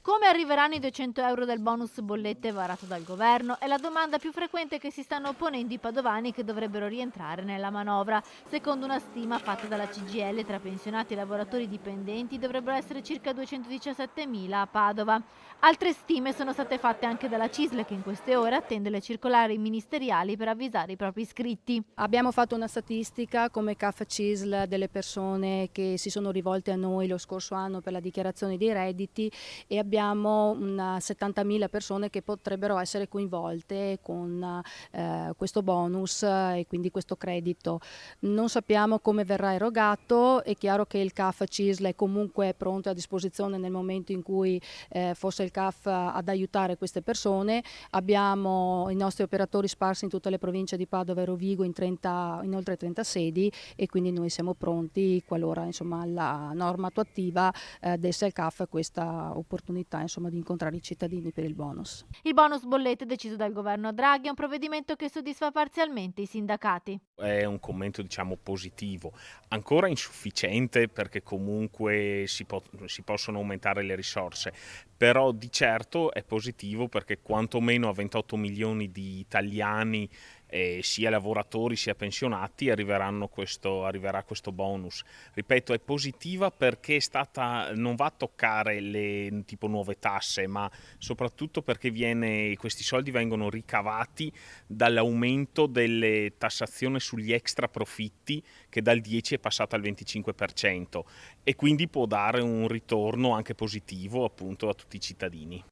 Come arriveranno i 200 euro del bonus bollette varato dal governo? È la domanda più frequente che si stanno ponendo i padovani che dovrebbero rientrare nella manovra. Secondo una stima fatta dalla CGIL, tra pensionati e lavoratori dipendenti dovrebbero essere circa 217.000 a Padova. Altre stime sono state fatte anche dalla CISL, che in queste ore attende le circolari ministeriali per avvisare i propri iscritti. Abbiamo fatto una statistica come CAF CISL delle persone che si sono rivolte a noi lo scorso anno per la dichiarazione dei redditi e abbiamo una 70.000 persone che potrebbero essere coinvolte con questo bonus e quindi questo credito. Non sappiamo come verrà erogato, è chiaro che il CAF CISL è comunque pronto a disposizione nel momento in cui fosse il CAF ad aiutare queste persone. Abbiamo i nostri operatori sparsi in tutte le province di Padova e Rovigo in oltre 30 sedi e quindi noi siamo pronti qualora la norma attuativa desse al CAF questa opportunità di incontrare i cittadini per il bonus. Il bonus bollette deciso dal governo Draghi è un provvedimento che soddisfa parzialmente i sindacati. È un commento positivo, ancora insufficiente perché comunque si possono aumentare le risorse, però di certo è positivo perché quantomeno a 28 milioni di italiani, sia lavoratori sia pensionati, arriverà questo bonus. Ripeto, è positiva perché non va a toccare le tipo nuove tasse, ma soprattutto perché questi soldi vengono ricavati dall'aumento delle tassazioni sugli extra profitti, che dal 10 è passata al 25%, e quindi può dare un ritorno anche positivo appunto a tutti i cittadini.